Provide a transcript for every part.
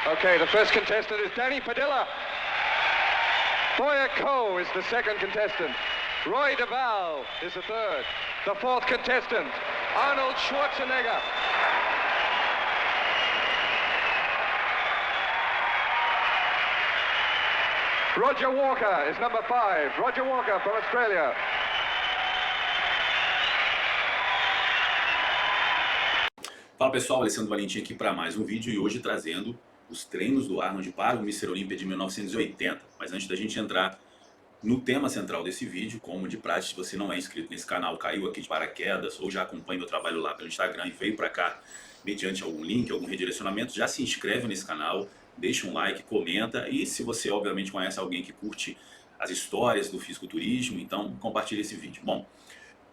Okay, the first contestant is Danny Padilla. Boya Ko is the second contestant. Roy Duval is the third. The fourth contestant, Arnold Schwarzenegger. Roger Walker is number 5. Roger Walker from Australia. Fala pessoal, Alessandro Valentim aqui para mais um vídeo e hoje trazendo os treinos do Arnold para o Mr. Olympia de 1980. Mas antes da gente entrar no tema central desse vídeo, como de praxe, se você não é inscrito nesse canal, caiu aqui de paraquedas ou já acompanha meu trabalho lá pelo Instagram e veio para cá mediante algum link, algum redirecionamento, já se inscreve nesse canal, deixa um like, comenta e se você obviamente conhece alguém que curte as histórias do fisiculturismo, então compartilhe esse vídeo. Bom,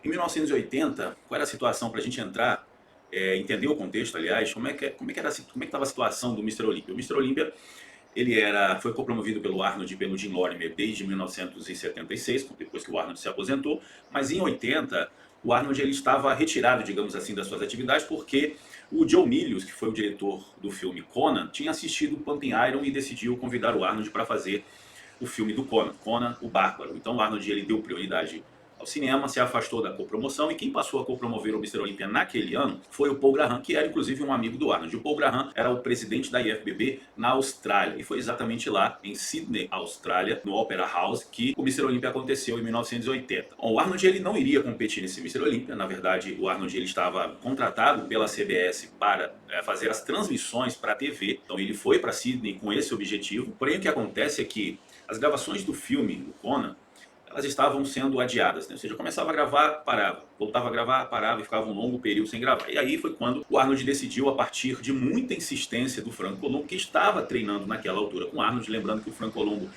em 1980, qual era a situação para a gente entrar, entender o contexto, aliás, como é que estava a situação do Mr. Olympia? O Mr. Olympia foi promovido pelo Arnold e pelo Jim Lorimer desde 1976, depois que o Arnold se aposentou, mas em 80 o Arnold ele estava retirado, digamos assim, das suas atividades porque o Joe Milius, que foi o diretor do filme Conan, tinha assistido o Pumping Iron e decidiu convidar o Arnold para fazer o filme do Conan, Conan o Bárbaro. Então o Arnold ele deu prioridade ao cinema, se afastou da copromoção e quem passou a copromover o Mr. Olympia naquele ano foi o Paul Graham, que era inclusive um amigo do Arnold. O Paul Graham era o presidente da IFBB na Austrália e foi exatamente lá, em Sydney, Austrália, no Opera House, que o Mr. Olympia aconteceu em 1980. Bom, o Arnold ele não iria competir nesse Mr. Olympia, na verdade o Arnold ele estava contratado pela CBS para fazer as transmissões para a TV, então ele foi para Sydney com esse objetivo, porém o que acontece é que as gravações do filme, do Conan, elas estavam sendo adiadas, né? Ou seja, começava a gravar, parava, voltava a gravar, parava e ficava um longo período sem gravar. E aí foi quando o Arnold decidiu, a partir de muita insistência do Franco Columbo, que estava treinando naquela altura com o Arnold, lembrando que o Franco Columbo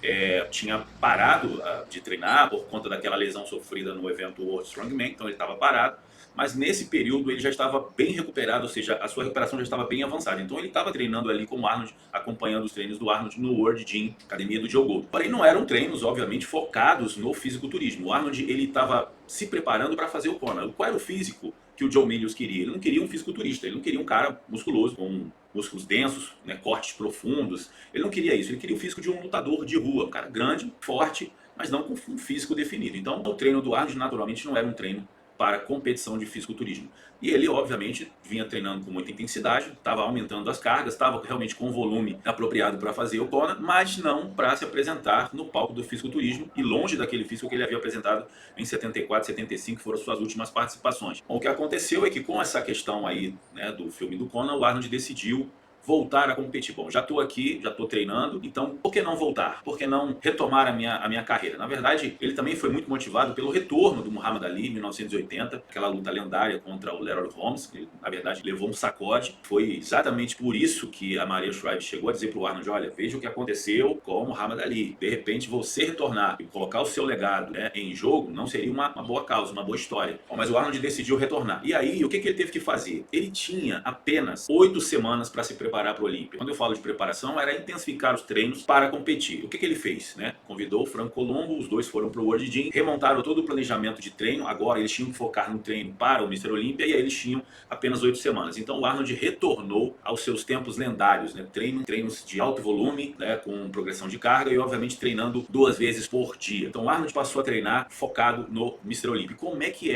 tinha parado de treinar por conta daquela lesão sofrida no evento World Strongman, então ele estava parado. Mas nesse período ele já estava bem recuperado, ou seja, a sua recuperação já estava bem avançada. Então ele estava treinando ali com o Arnold, acompanhando os treinos do Arnold no World Gym, academia do Joe Gold. Porém não eram treinos, obviamente, focados no fisiculturismo. O Arnold ele estava se preparando para fazer o Conan. Qual era o físico que o Joe Milius queria? Ele não queria um fisiculturista, ele não queria um cara musculoso, com músculos densos, né, cortes profundos. Ele não queria isso, ele queria o físico de um lutador de rua, um cara grande, forte, mas não com um físico definido. Então o treino do Arnold naturalmente não era um treino para competição de fisiculturismo. E ele, obviamente, vinha treinando com muita intensidade, estava aumentando as cargas, estava realmente com o volume apropriado para fazer o Conan, mas não para se apresentar no palco do fisiculturismo e longe daquele físico que ele havia apresentado em 74, 75, que foram suas últimas participações. Bom, o que aconteceu é que com essa questão aí, né, do filme do Conan, o Arnold decidiu voltar a competir. Bom, já estou aqui, já estou treinando, então por que não voltar? Por que não retomar a minha carreira? Na verdade, ele também foi muito motivado pelo retorno do Muhammad Ali em 1980, aquela luta lendária contra o Leroy Holmes, que na verdade levou um sacode. Foi exatamente por isso que a Maria Shriver chegou a dizer para o Arnold, olha, veja o que aconteceu com o Muhammad Ali. De repente você retornar e colocar o seu legado, né, em jogo não seria uma boa causa, uma boa história. Bom, mas o Arnold decidiu retornar. E aí, o que ele teve que fazer? Ele tinha apenas 8 semanas para se preparar para o Olympia. Quando eu falo de preparação, era intensificar os treinos para competir. O que ele fez? Né? Convidou o Franco Columbo, os dois foram para o World Gym, remontaram todo o planejamento de treino, agora eles tinham que focar no treino para o Mr. Olympia e aí eles tinham apenas 8 semanas. Então o Arnold retornou aos seus tempos lendários, né? Treinos de alto volume, né? Com progressão de carga e obviamente treinando 2 vezes por dia. Então o Arnold passou a treinar focado no Mr. Olympia. Como é que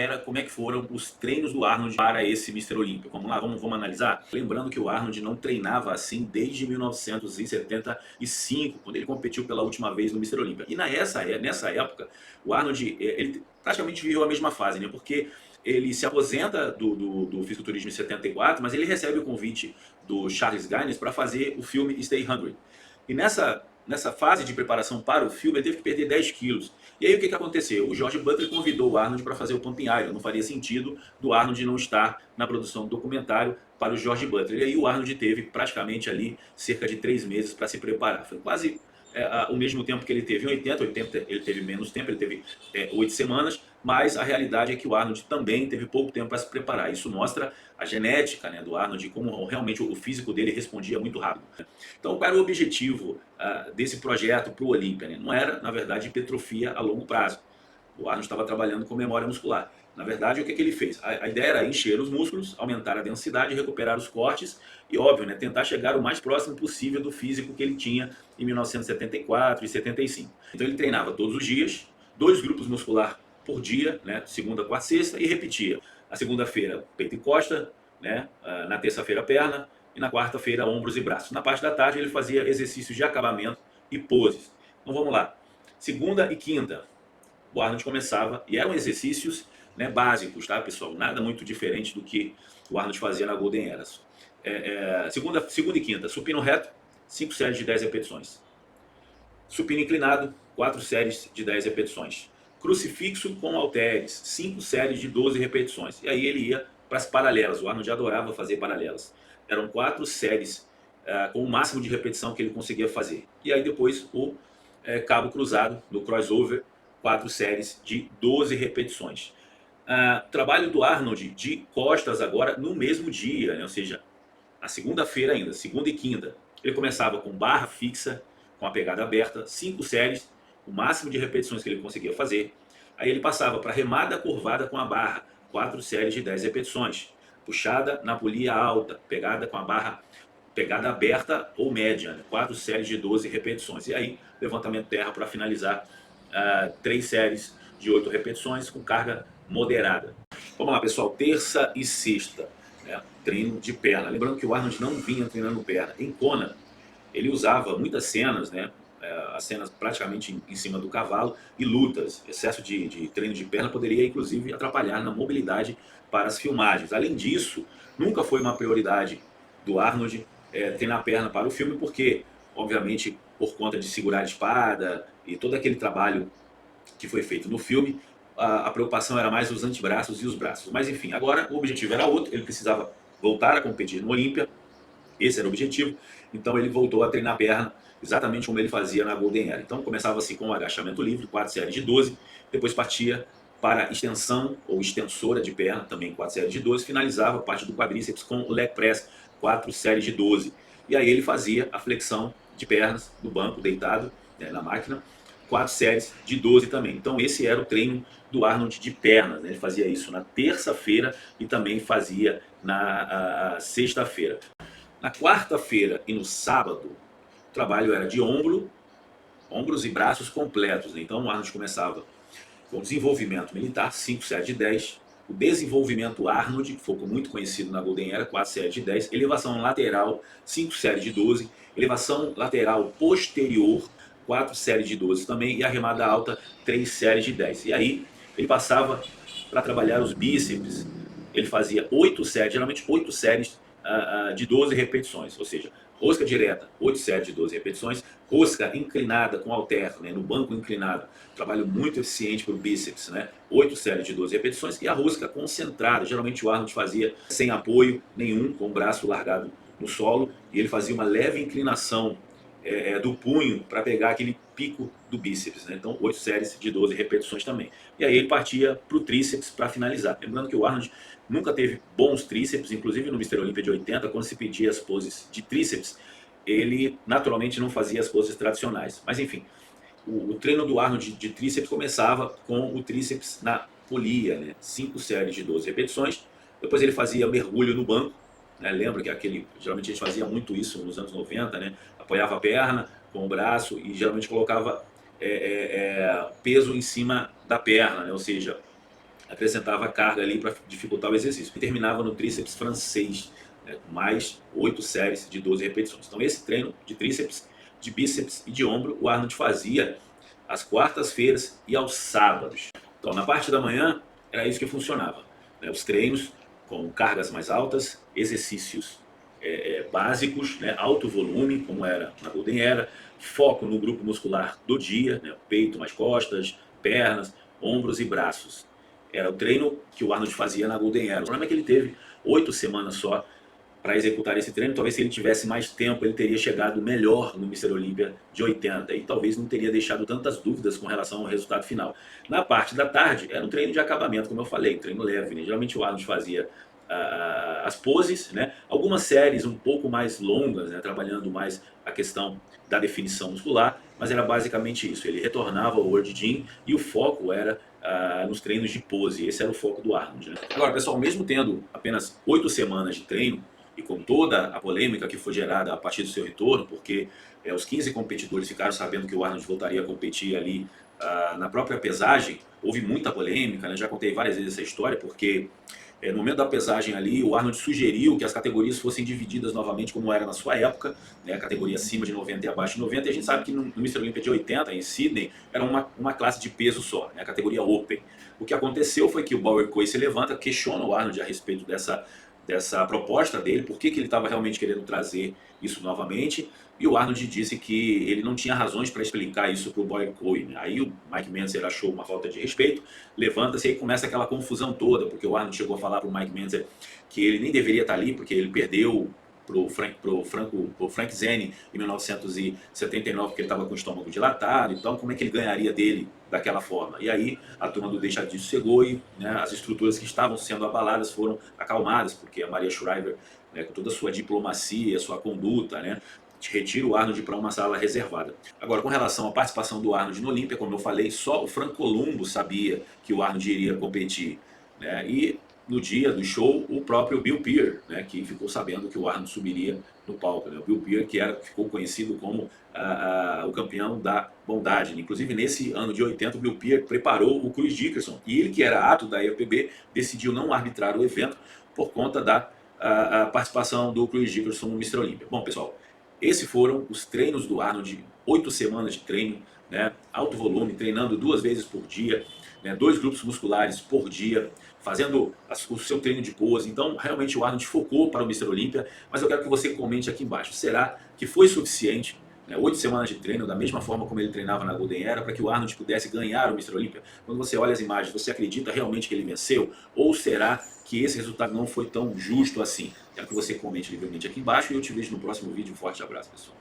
foram os treinos do Arnold para esse Mr. Olympia? Vamos lá, vamos analisar? Lembrando que o Arnold não treinava assim desde 1975, quando ele competiu pela última vez no Mr. Olympia. E nessa época, o Arnold ele praticamente viveu a mesma fase, né? Porque ele se aposenta do fisiculturismo em 74, mas ele recebe o convite do Charles Gaines para fazer o filme Stay Hungry. E nessa fase de preparação para o filme, ele teve que perder 10 quilos. E aí o que aconteceu? O George Butler convidou o Arnold para fazer o Pumping Iron. Não faria sentido do Arnold não estar na produção do documentário para o George Butler. E aí o Arnold teve praticamente ali cerca de 3 meses para se preparar. Foi quase o mesmo tempo que ele teve em 80 ele teve menos tempo, ele teve 8 semanas, mas a realidade é que o Arnold também teve pouco tempo para se preparar. Isso mostra a genética, né, do Arnold, como realmente o físico dele respondia muito rápido. Então qual era o objetivo desse projeto para o Olympia? Né? Não era, na verdade, hipertrofia a longo prazo. O Arnold estava trabalhando com memória muscular. Na verdade, o que ele fez? A ideia era encher os músculos, aumentar a densidade, recuperar os cortes e, óbvio, né, tentar chegar o mais próximo possível do físico que ele tinha em 1974 e 75. Então ele treinava todos os dias, 2 grupos muscular por dia, né, segunda, quarta, sexta, e repetia. Na segunda-feira, peito e costa, né, na terça-feira, perna, e na quarta-feira, ombros e braços. Na parte da tarde, ele fazia exercícios de acabamento e poses. Então vamos lá. Segunda e quinta, o Arnold começava, e eram exercícios, né, básicos, tá, pessoal? Nada muito diferente do que o Arnold fazia na Golden Era. Segunda e quinta, supino reto, 5 séries de 10 repetições. Supino inclinado, 4 séries de 10 repetições. Crucifixo com halteres, 5 séries de 12 repetições. E aí ele ia para as paralelas. O Arnold adorava fazer paralelas. Eram 4 séries com o máximo de repetição que ele conseguia fazer. E aí depois o cabo cruzado, no crossover, 4 séries de 12 repetições. Trabalho do Arnold de costas agora no mesmo dia, né? Ou seja, na segunda-feira ainda, segunda e quinta. Ele começava com barra fixa, com a pegada aberta, 5 séries, o máximo de repetições que ele conseguia fazer. Aí ele passava para remada curvada com a barra, 4 séries de 10 repetições. Puxada na polia alta, pegada com a barra, pegada aberta ou média, né? 4 séries de 12 repetições. E aí, levantamento terra para finalizar, 3 séries de 8 repetições com carga moderada. Vamos lá, pessoal, terça e sexta, né? Treino de perna. Lembrando que o Arnold não vinha treinando perna. Em Kona, ele usava muitas cenas, né? As cenas praticamente em cima do cavalo e lutas. Excesso de treino de perna poderia, inclusive, atrapalhar na mobilidade para as filmagens. Além disso, nunca foi uma prioridade do Arnold treinar perna para o filme, porque, obviamente, por conta de segurar a espada e todo aquele trabalho que foi feito no filme, a preocupação era mais os antebraços e os braços. Mas, enfim, agora o objetivo era outro. Ele precisava voltar a competir no Olímpia. Esse era o objetivo. Então ele voltou a treinar perna exatamente como ele fazia na Golden Era. Então começava assim com o agachamento livre, 4 séries de 12, depois partia para extensão ou extensora de perna, também 4 séries de 12, finalizava a parte do quadríceps com o leg press, 4 séries de 12. E aí ele fazia a flexão de pernas do banco, deitado, né, na máquina, 4 séries de 12 também. Então esse era o treino do Arnold de pernas, né? Ele fazia isso na terça-feira e também fazia na sexta-feira. Na quarta-feira e no sábado, o trabalho era de ombros e braços completos, né? Então o Arnold começava com o desenvolvimento militar, 5 séries de 10. O desenvolvimento Arnold, que foi muito conhecido na Golden Era, 4 séries de 10. Elevação lateral, 5 séries de 12. Elevação lateral posterior, 4 séries de 12 também. E a remada alta, 3 séries de 10. E aí ele passava para trabalhar os bíceps. Ele fazia 8 séries, geralmente 8 séries de 12 repetições, ou seja, rosca direta, 8 séries de 12 repetições, rosca inclinada com halter, né, no banco inclinado, trabalho muito eficiente para o bíceps, né, 8 séries de 12 repetições, e a rosca concentrada, geralmente o Arnold fazia sem apoio nenhum, com o braço largado no solo, e ele fazia uma leve inclinação do punho para pegar aquele pico do bíceps, né? Então 8 séries de 12 repetições também. E aí ele partia para o tríceps para finalizar. Lembrando que o Arnold nunca teve bons tríceps, inclusive no Mr. Olympia de 80, quando se pedia as poses de tríceps, ele naturalmente não fazia as poses tradicionais. Mas enfim, o treino do Arnold de tríceps começava com o tríceps na polia, né? 5 séries de 12 repetições. Depois ele fazia mergulho no banco, né? Lembra que geralmente a gente fazia muito isso nos anos 90, né? Apoiava a perna com o braço e geralmente colocava peso em cima da perna, né? Ou seja, acrescentava carga ali para dificultar o exercício. E terminava no tríceps francês, né? Mais 8 séries de 12 repetições. Então esse treino de tríceps, de bíceps e de ombro, o Arnold fazia às quartas-feiras e aos sábados. Então na parte da manhã era isso que funcionava, né? Os treinos com cargas mais altas, exercícios básicos, né? Alto volume, como era na Golden Era, foco no grupo muscular do dia, né? Peito mais costas, pernas, ombros e braços. Era o treino que o Arnold fazia na Golden Era. O problema é que ele teve 8 semanas só para executar esse treino. Talvez se ele tivesse mais tempo, ele teria chegado melhor no Mr. Olympia de 80 e talvez não teria deixado tantas dúvidas com relação ao resultado final. Na parte da tarde, era um treino de acabamento, como eu falei, treino leve, né? Geralmente o Arnold fazia as poses, né? Algumas séries um pouco mais longas, né? Trabalhando mais a questão da definição muscular, mas era basicamente isso. Ele retornava ao World Gym e o foco era nos treinos de pose. Esse era o foco do Arnold, né? Agora, pessoal, mesmo tendo apenas 8 semanas de treino, e com toda a polêmica que foi gerada a partir do seu retorno, porque os 15 competidores ficaram sabendo que o Arnold voltaria a competir ali na própria pesagem, houve muita polêmica, né? Já contei várias vezes essa história, porque no momento da pesagem ali, o Arnold sugeriu que as categorias fossem divididas novamente como era na sua época, né? A categoria acima de 90 e abaixo de 90, e a gente sabe que no Mr. Olympia de 80, em Sydney, era uma classe de peso só, né? A categoria Open. O que aconteceu foi que o Bower Coe se levanta, questiona o Arnold a respeito dessa proposta dele, por que ele estava realmente querendo trazer isso novamente, e o Arnold disse que ele não tinha razões para explicar isso para o Boyer Coe. Aí o Mike Mentzer achou uma falta de respeito, levanta-se e aí começa aquela confusão toda, porque o Arnold chegou a falar para o Mike Mentzer que ele nem deveria estar ali, porque ele perdeu pro Frank Zane em 1979, porque ele estava com o estômago dilatado, então como é que ele ganharia dele daquela forma? E aí a turma do Deixa Disso chegou e, né, as estruturas que estavam sendo abaladas foram acalmadas, porque a Maria Shriver, né, com toda a sua diplomacia, a sua conduta, né, retira o Arnold para uma sala reservada. Agora, com relação à participação do Arnold no Olímpia, como eu falei, só o Frank Columbo sabia que o Arnold iria competir, né, e no dia do show, o próprio Bill Pearl, né, que ficou sabendo que o Arnold subiria no palco. Né? O Bill Pearl, que ficou conhecido como o campeão da bondade. Inclusive, nesse ano de 80, o Bill Pearl preparou o Chris Dickerson. E ele, que era ato da EPB, decidiu não arbitrar o evento por conta da participação do Chris Dickerson no Mr. Olympia. Bom, pessoal, esses foram os treinos do Arnold, 8 semanas de treino, né, alto volume, treinando 2 vezes por dia, né, 2 grupos musculares por dia, fazendo o seu treino de pose. Então, realmente o Arnold focou para o Mr. Olympia, mas eu quero que você comente aqui embaixo. Será que foi suficiente, né, 8 semanas de treino, da mesma forma como ele treinava na Golden Era, para que o Arnold pudesse ganhar o Mr. Olympia? Quando você olha as imagens, você acredita realmente que ele venceu? Ou será que esse resultado não foi tão justo assim? Quero que você comente livremente aqui embaixo e eu te vejo no próximo vídeo. Um forte abraço, pessoal.